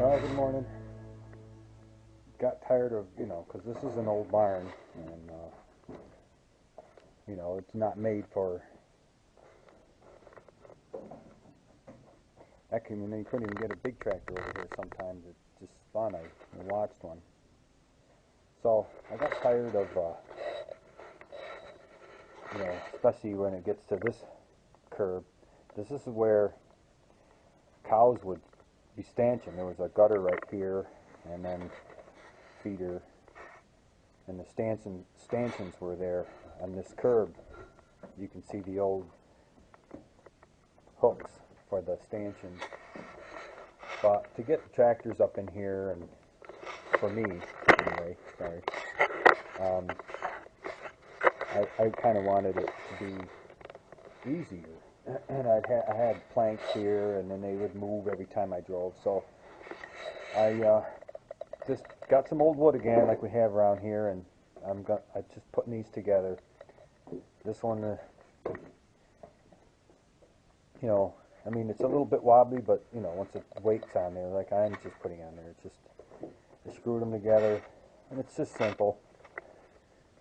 Good morning. Got tired of, because this is an old barn, and, it's not made for, actually, you couldn't even get a big tractor over here sometimes. It's just fun. I watched one. So, I got tired of, especially when it gets to this curb. This is where cows would be stanching. There was a gutter right here, and then feeder, and the stanchions were there on this curb. You can see the old hooks for the stanchions. But to get the tractors up in here, and for me anyway, sorry, I kind of wanted it to be easier. And I had planks here, and then they would move every time I drove. So I just got some old wood again, like we have around here, and I'm just putting these together. This one, it's a little bit wobbly, but once the weight's on there, like I'm just putting on there, it's just I screwed them together, and it's just simple,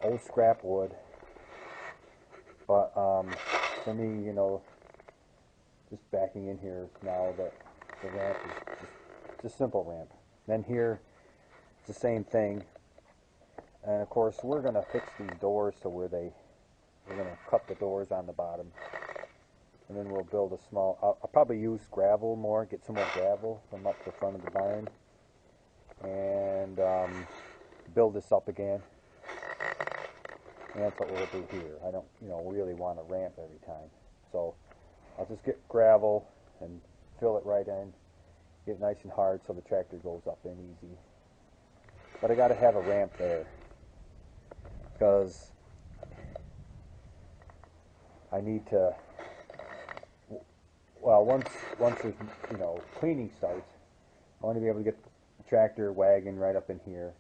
old scrap wood. But for me, just backing in here now, that the ramp is just a simple ramp. Then here, it's the same thing. And of course, we're going to fix these doors to where we're going to cut the doors on the bottom. And then we'll build a small, I'll probably use gravel more, get some more gravel from up the front of the barn. And build this up again. And that's what we'll do here. I don't, really want a ramp every time. So I'll just get gravel and fill it right in, get it nice and hard so the tractor goes up in easy. But I got to have a ramp there, because I need to, well, once there's, cleaning starts, I want to be able to get the tractor wagon right up in here,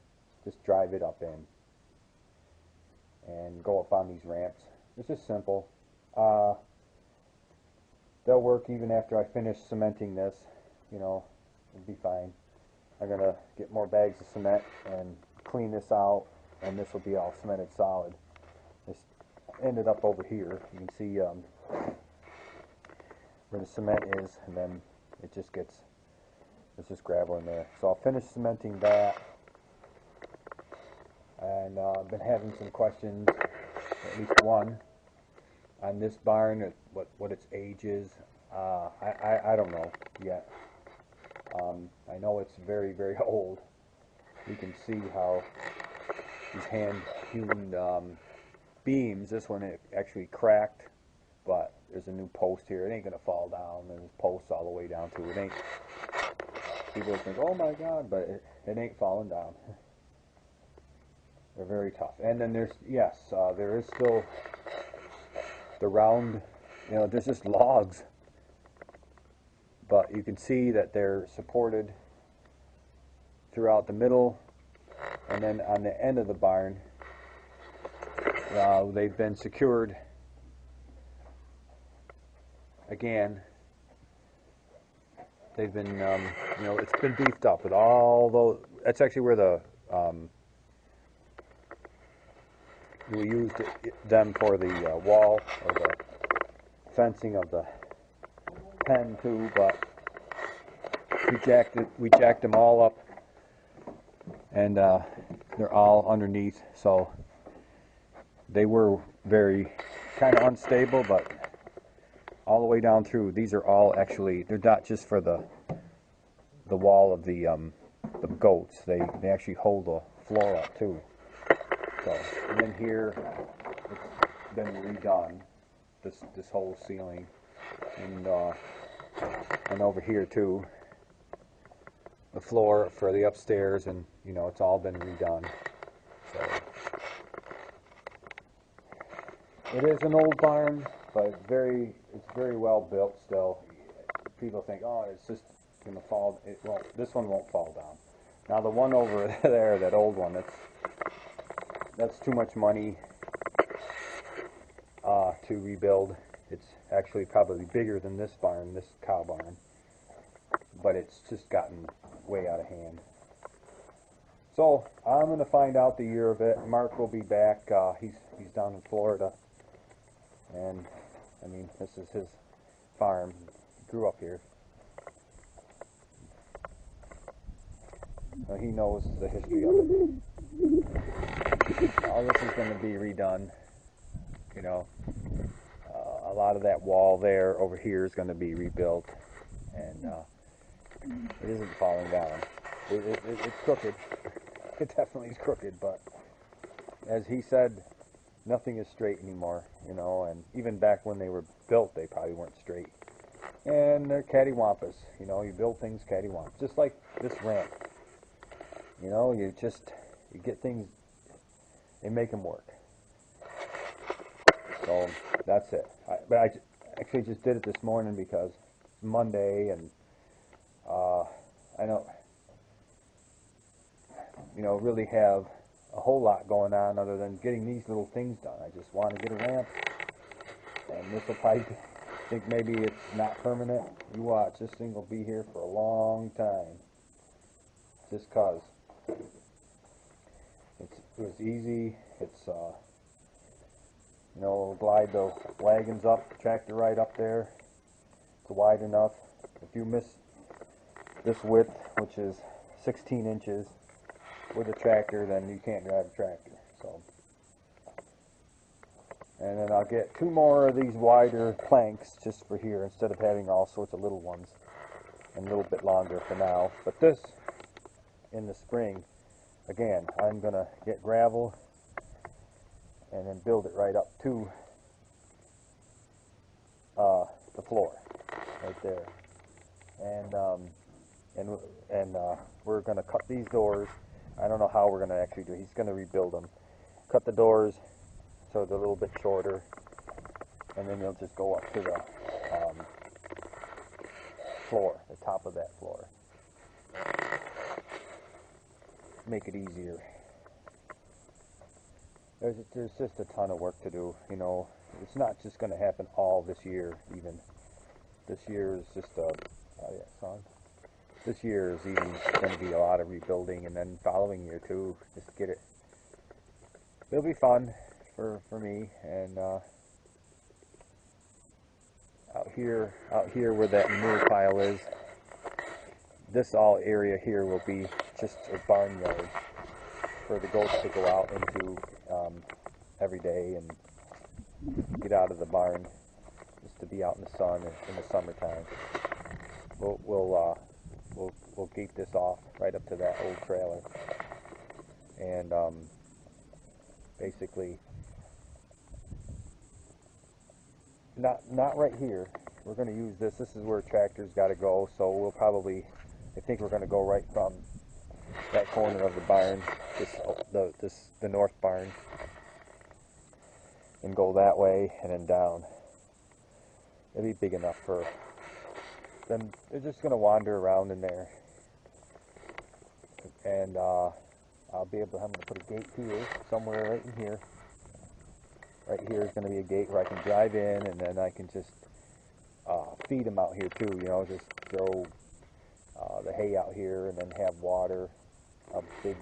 just drive it up in, and go up on these ramps. It's just simple. They'll work even after I finish cementing this. It'll be fine. I'm gonna get more bags of cement and clean this out, and this will be all cemented solid. This ended up over here. You can see where the cement is, and then it just gets, there's just gravel in there. So I'll finish cementing that. And I've been having some questions, at least one, on this barn, what its age is. I don't know yet. I know it's very, very old. You can see how these hand-hewn beams, this one it actually cracked, but there's a new post here. It ain't going to fall down. There's posts all the way down to it. Ain't. People think, oh my God, but it ain't falling down. They're very tough. And then there's, there is still the round, there's just logs. But you can see that they're supported throughout the middle, and then on the end of the barn, they've been secured again. They've been, it's been beefed up with all those. That's actually where the we used them for the wall or the fencing of the pen too, but we jacked them all up, and they're all underneath, so they were very kind of unstable, but all the way down through, these are all actually, they're not just for the wall of the goats, they actually hold the floor up too. So, and then here, it's been redone, this whole ceiling, and over here too, the floor for the upstairs, and it's all been redone. So, it is an old barn, but it's very well built still. People think, oh, it's just going to fall. It won't. This one won't fall down. Now the one over there, that old one, that's too much money to rebuild. It's actually probably bigger than this barn, this cow barn, but it's just gotten way out of hand. So I'm going to find out the year of it. Mark will be back. He's down in Florida, and I mean, this is his farm. He grew up here. So he knows the history of it. All this is going to be redone. You know, a lot of that wall there over here is going to be rebuilt, and it isn't falling down. It's crooked. It definitely is crooked, but as he said, nothing is straight anymore, you know, and even back when they were built, they probably weren't straight. And they're cattywampus, you know, you build things cattywampus, just like this ramp. You know, you get things, they make them work. So that's it. But I actually just did it this morning because it's Monday, and I don't, you know, really have a whole lot going on other than getting these little things done. I just want to get a ramp, and this will probably, think maybe it's not permanent. You watch, this thing will be here for a long time, just cause it was easy. It's you know, glide the wagons up, tractor right up there. It's wide enough. If you miss this width, which is 16 inches with a tractor, then you can't drive a tractor. So, and then I'll get 2 more of these wider planks just for here instead of having all sorts of little ones, and a little bit longer for now. But this, in the spring, again, I'm gonna get gravel and then build it right up to the floor right there, and we're gonna cut these doors. I don't know how we're gonna actually do it. He's gonna rebuild them, cut the doors so they're a little bit shorter, and then they'll just go up to the floor, the top of that floor. Make it easier. There's just a ton of work to do, you know. It's not just going to happen all this year, even. This year is just this year is even going to be a lot of rebuilding, and then following year too, just get it. It'll be fun for me, and out here where that manure pile is, this all area here will be just a barnyard for the goats to go out into every day and get out of the barn, just to be out in the sun in the summertime. We'll gate this off right up to that old trailer, and basically not right here. We're going to use this. This is where tractors got to go, so we'll probably, I think we're going to go right from that corner of the barn, the north barn, and go that way and then down. It'll be big enough for them. They're just going to wander around in there, and I'm going to put a gate here, somewhere right in here. Right here is going to be a gate where I can drive in, and then I can just feed them out here too, you know, just throw the hay out here, and then have water, a big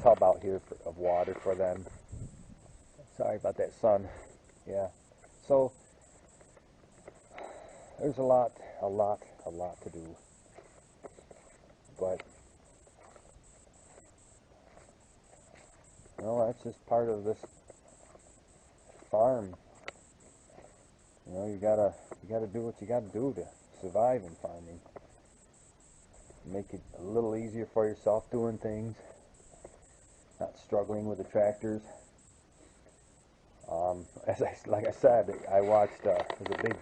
tub out here of water for them. Sorry about that sun. Yeah. So there's a lot to do. But you know, that's just part of this farm. You know, you gotta do what you gotta do to survive in farming. Make it a little easier for yourself doing things, not struggling with the tractors. Like I said, I watched there's a big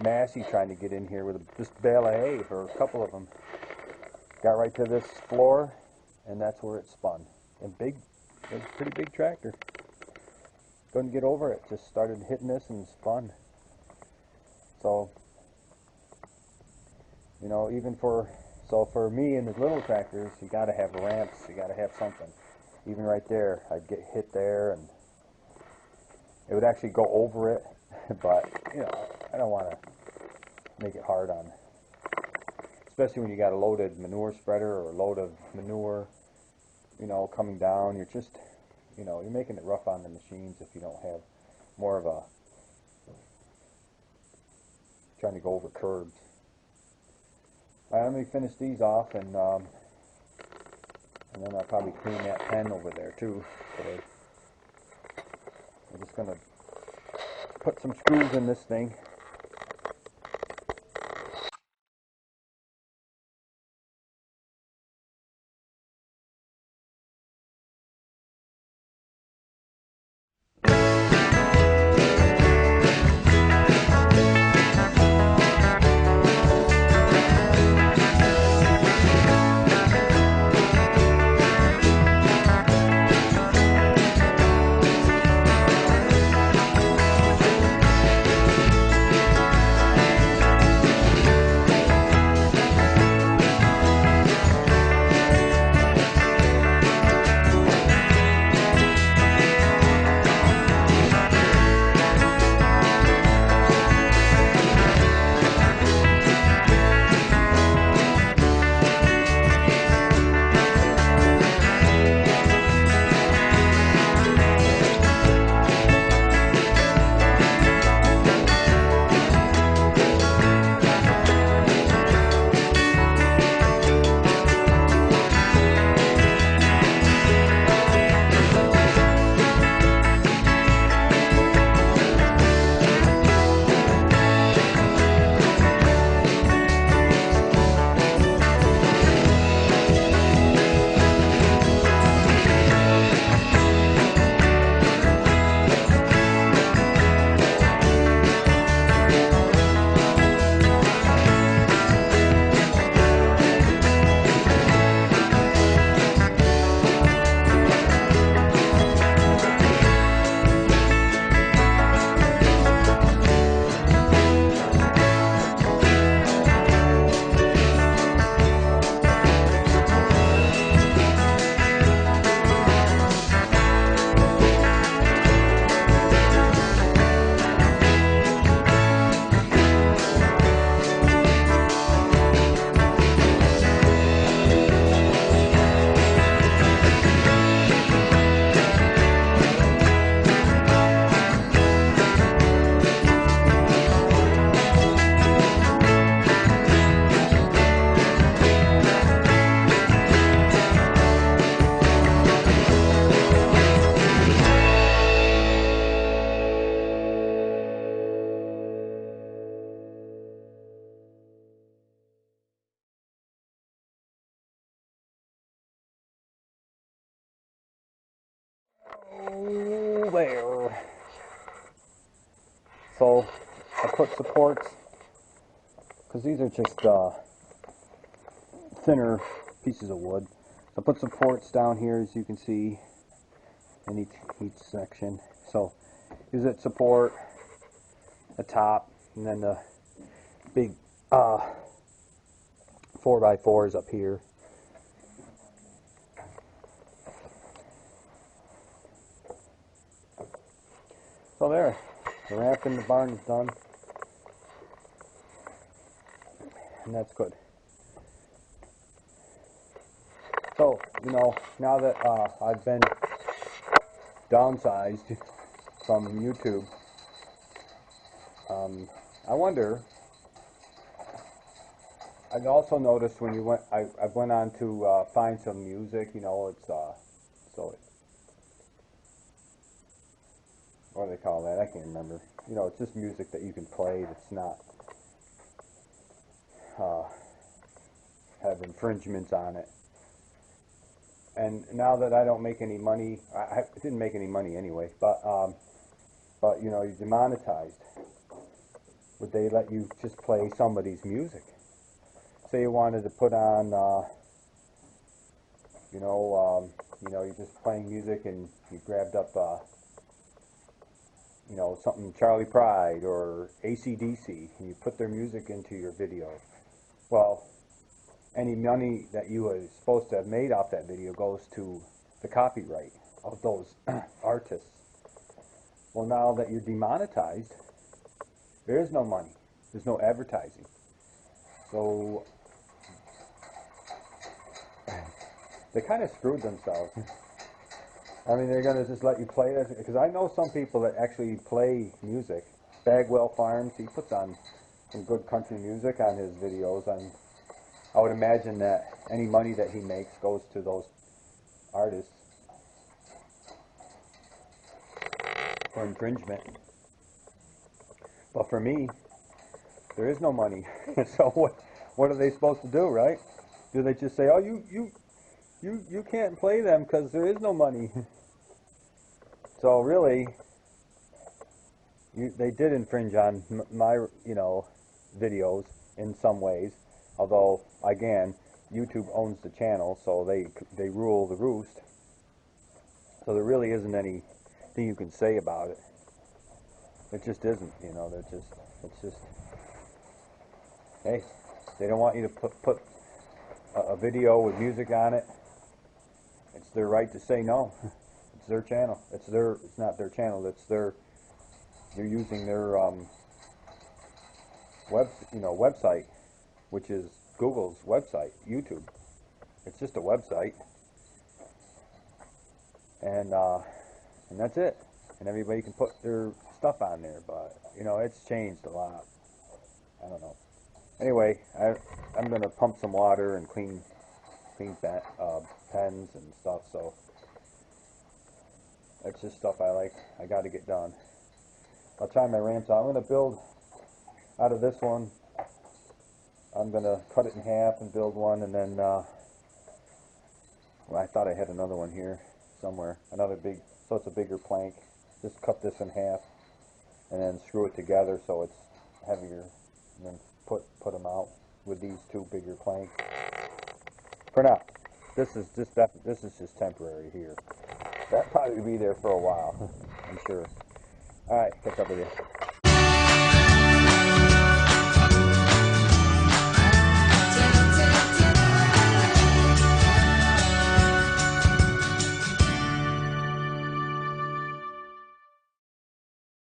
Massey trying to get in here with this bale of hay for a couple of them. Got right to this floor, and that's where it spun. And it was a pretty big tractor. Couldn't get over it. Just started hitting this and spun. So, you know, for me and the little tractors, you got to have ramps. You got to have something. Even right there, I'd get hit there, and it would actually go over it. But you know, I don't want to make it hard on, especially when you got a loaded manure spreader or a load of manure, you know, coming down. You're just, you know, you're making it rough on the machines if you don't have more of a, trying to go over curbs. Alright, let me finish these off, and then I'll probably clean that pen over there too today. I'm just going to put some screws in this thing. Oh, there. So I put supports, because these are just thinner pieces of wood. So I put supports down here, as you can see, in each section. So here's that support, the top, and then the big 4x4s up here. So there, the ramp in the barn is done, and that's good. So, you know, now that I've been downsized from YouTube, I wonder, I also noticed when you went, I went on to find some music, you know, it's, so, what do they call that? I can't remember. You know, it's just music that you can play that's not have infringements on it. And now that I don't make any money, I didn't make any money anyway, but you know, you're demonetized. Would they let you just play somebody's music? Say you wanted to put on, you know, you're just playing music and you grabbed up, you know, something Charlie Pride or AC/DC, and you put their music into your video. Well, any money that you were supposed to have made off that video goes to the copyright of those artists. Well, now that you're demonetized, there is no money. There's no advertising. So they kind of screwed themselves. I mean, they're gonna just let you play it, because I know some people that actually play music. Bagwell Farms, he puts on some good country music on his videos, and I would imagine that any money that he makes goes to those artists for infringement. But for me, there is no money. So what are they supposed to do, right? Do they just say, "Oh, you can't play them because there is no money"? So really, they did infringe on my, videos in some ways. Although, again, YouTube owns the channel, so they rule the roost. So there really isn't anything you can say about it. It just isn't, it's just, hey, they don't want you to put a video with music on it. It's their right to say no. It's their channel. It's not their channel. They're using their website, which is Google's website, YouTube. It's just a website, and that's it. And everybody can put their stuff on there, but it's changed a lot. I don't know. Anyway, I'm gonna pump some water and clean pens and stuff. So that's just stuff I got to get done. I'll try my ramps out. I'm gonna build out of this one. I'm gonna cut it in half and build one, and then well, I thought I had another one here somewhere. Another big, so it's a bigger plank. Just cut this in half and then screw it together so it's heavier, and then put them out with these two bigger planks. For now, this is just temporary here. That'll probably be there for a while, I'm sure. All right, catch up with you.